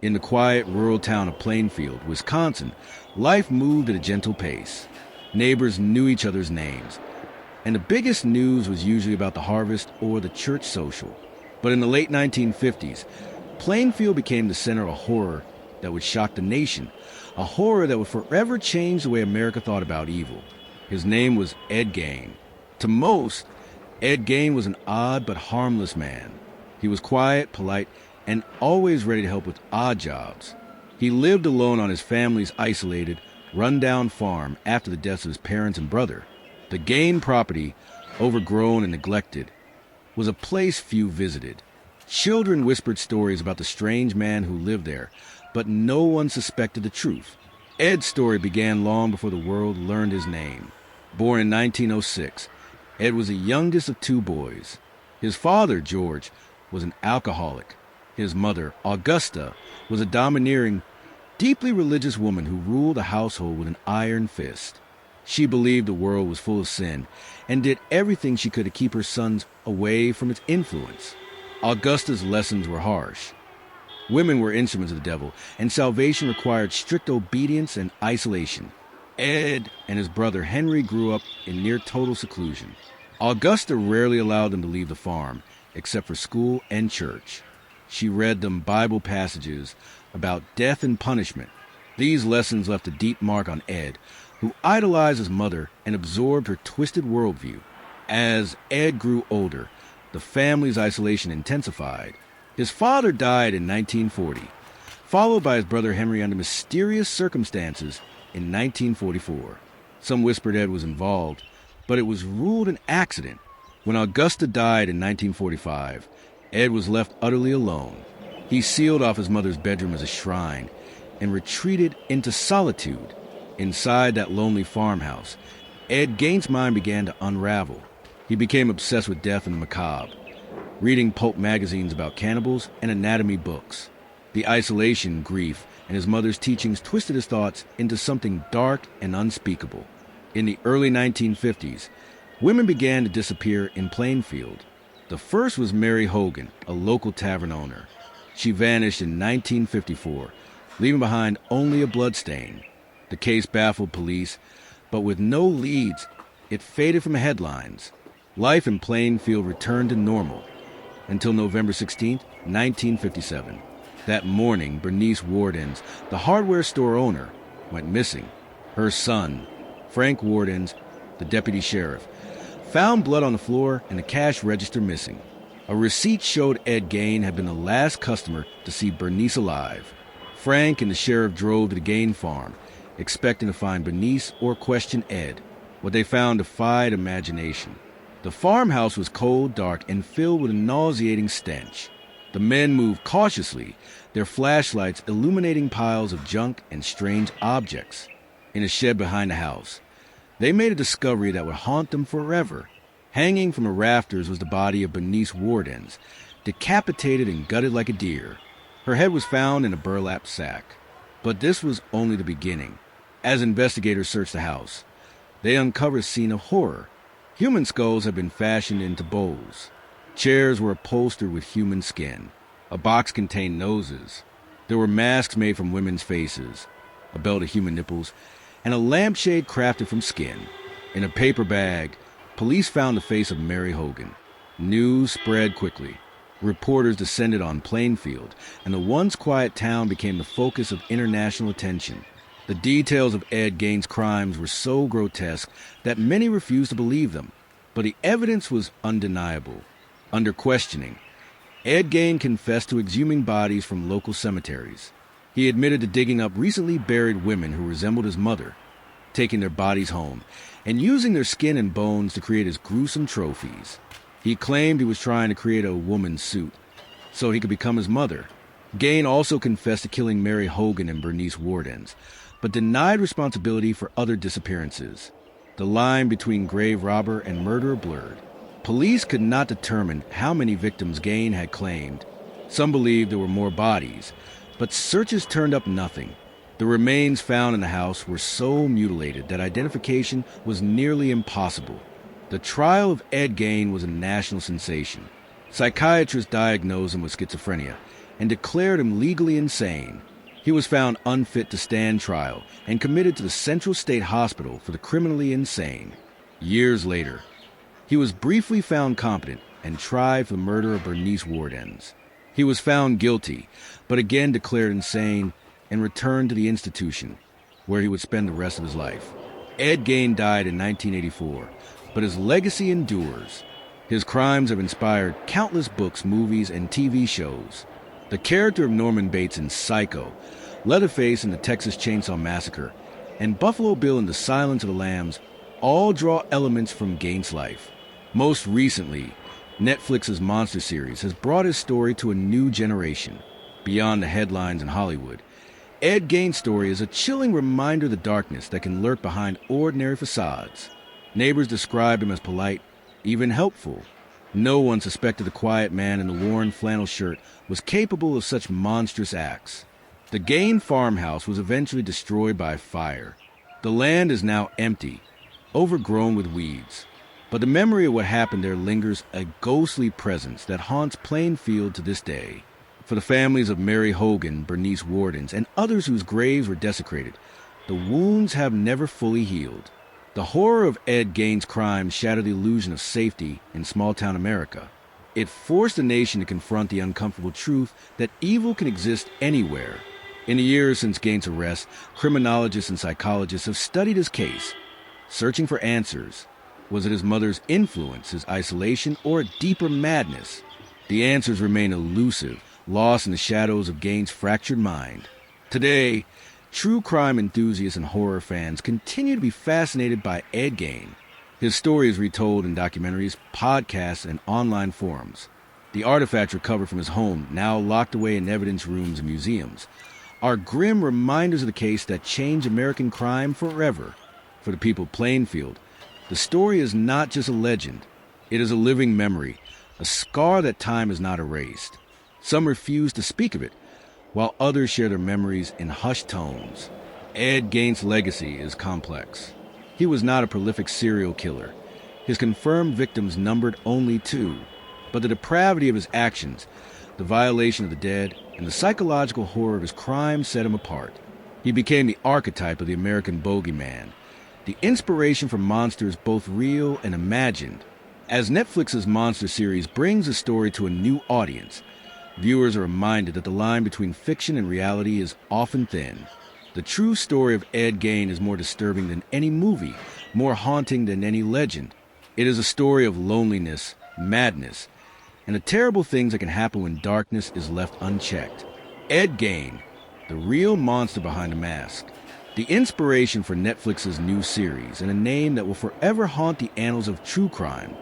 In the quiet, rural town of Plainfield, Wisconsin, life moved at a gentle pace. Neighbors knew each other's names, and the biggest news was usually about the harvest or the church social. But in the late 1950s, Plainfield became the center of a horror that would shock the nation, a horror that would forever change the way America thought about evil. His name was Ed Gein. To most, Ed Gein was an odd but harmless man. He was quiet, polite, and always ready to help with odd jobs. He lived alone on his family's isolated, run-down farm after the deaths of his parents and brother. The Gein property, overgrown and neglected, was a place few visited. Children whispered stories about the strange man who lived there, but no one suspected the truth. Ed's story began long before the world learned his name. Born in 1906, Ed was the youngest of two boys. His father, George, was an alcoholic. His mother, Augusta, was a domineering, deeply religious woman who ruled a household with an iron fist. She believed the world was full of sin and did everything she could to keep her sons away from its influence. Augusta's lessons were harsh. Women were instruments of the devil, and salvation required strict obedience and isolation. Ed and his brother Henry grew up in near total seclusion. Augusta rarely allowed them to leave the farm, except for school and church. She read them Bible passages about death and punishment. These lessons left a deep mark on Ed, who idolized his mother and absorbed her twisted worldview. As Ed grew older, the family's isolation intensified. His father died in 1940, followed by his brother Henry under mysterious circumstances in 1944. Some whispered Ed was involved, but it was ruled an accident. When Augusta died in 1945, Ed was left utterly alone. He sealed off his mother's bedroom as a shrine and retreated into solitude. Inside that lonely farmhouse, Ed Gein's mind began to unravel. He became obsessed with death and the macabre, reading pulp magazines about cannibals and anatomy books. The isolation, grief, and his mother's teachings twisted his thoughts into something dark and unspeakable. In the early 1950s, women began to disappear in Plainfield. The first was Mary Hogan, a local tavern owner. She vanished in 1954, leaving behind only a bloodstain. The case baffled police, but with no leads, it faded from headlines. Life in Plainfield returned to normal until November 16, 1957. That morning, Bernice Wardens, the hardware store owner, went missing. Her son, Frank Wardens, the deputy sheriff, found blood on the floor and the cash register missing. A receipt showed Ed Gein had been the last customer to see Bernice alive. Frank and the sheriff drove to the Gein farm, expecting to find Bernice or question Ed. What they found defied imagination. The farmhouse was cold, dark, and filled with a nauseating stench. The men moved cautiously, their flashlights illuminating piles of junk and strange objects. In a shed behind the house, they made a discovery that would haunt them forever. Hanging from the rafters was the body of Bernice Wardens, decapitated and gutted like a deer. Her head was found in a burlap sack. But this was only the beginning. As investigators searched the house, they uncovered a scene of horror. Human skulls had been fashioned into bowls. Chairs were upholstered with human skin. A box contained noses. There were masks made from women's faces, a belt of human nipples, and a lampshade crafted from skin. In a paper bag, police found the face of Mary Hogan. News spread quickly. Reporters descended on Plainfield, and the once quiet town became the focus of international attention. The details of Ed Gein's crimes were so grotesque that many refused to believe them, but the evidence was undeniable. Under questioning, Ed Gein confessed to exhuming bodies from local cemeteries. He admitted to digging up recently buried women who resembled his mother, taking their bodies home, and using their skin and bones to create his gruesome trophies. He claimed he was trying to create a woman's suit so he could become his mother. Gein also confessed to killing Mary Hogan and Bernice Wardens, but denied responsibility for other disappearances. The line between grave robber and murderer blurred. Police could not determine how many victims Gein had claimed. Some believed there were more bodies, but searches turned up nothing. The remains found in the house were so mutilated that identification was nearly impossible. The trial of Ed Gein was a national sensation. Psychiatrists diagnosed him with schizophrenia, and declared him legally insane. He was found unfit to stand trial and committed to the Central State Hospital for the criminally insane. Years later, he was briefly found competent and tried for the murder of Bernice Wardens. He was found guilty, but again declared insane and returned to the institution, where he would spend the rest of his life. Ed Gein died in 1984, but his legacy endures. His crimes have inspired countless books, movies, and TV shows. The character of Norman Bates in Psycho, Leatherface in the Texas Chainsaw Massacre, and Buffalo Bill in The Silence of the Lambs all draw elements from Gein's life. Most recently, Netflix's Monster series has brought his story to a new generation. Beyond the headlines in Hollywood, Ed Gein's story is a chilling reminder of the darkness that can lurk behind ordinary facades. Neighbors describe him as polite, even helpful. No one suspected the quiet man in the worn flannel shirt was capable of such monstrous acts. The Gein farmhouse was eventually destroyed by fire. The land is now empty, overgrown with weeds. But the memory of what happened there lingers, a ghostly presence that haunts Plainfield to this day. For the families of Mary Hogan, Bernice Wardens, and others whose graves were desecrated, the wounds have never fully healed. The horror of Ed Gein's crimes shattered the illusion of safety in small-town America. It forced the nation to confront the uncomfortable truth that evil can exist anywhere. In the years since Gein's arrest, criminologists and psychologists have studied his case, searching for answers. Was it his mother's influence, his isolation, or a deeper madness? The answers remain elusive, lost in the shadows of Gein's fractured mind. Today, true crime enthusiasts and horror fans continue to be fascinated by Ed Gein. His story is retold in documentaries, podcasts, and online forums. The artifacts recovered from his home, now locked away in evidence rooms and museums, are grim reminders of the case that changed American crime forever. For the people of Plainfield, the story is not just a legend. It is a living memory, a scar that time has not erased. Some refuse to speak of it, while others share their memories in hushed tones. Ed Gein's legacy is complex. He was not a prolific serial killer. His confirmed victims numbered only 2. But the depravity of his actions, the violation of the dead, and the psychological horror of his crimes set him apart. He became the archetype of the American bogeyman, the inspiration for monsters both real and imagined. As Netflix's Monster series brings the story to a new audience, viewers are reminded that the line between fiction and reality is often thin. The true story of Ed Gein is more disturbing than any movie, more haunting than any legend. It is a story of loneliness, madness, and the terrible things that can happen when darkness is left unchecked. Ed Gein, the real monster behind the mask. The inspiration for Netflix's new series, and a name that will forever haunt the annals of true crime.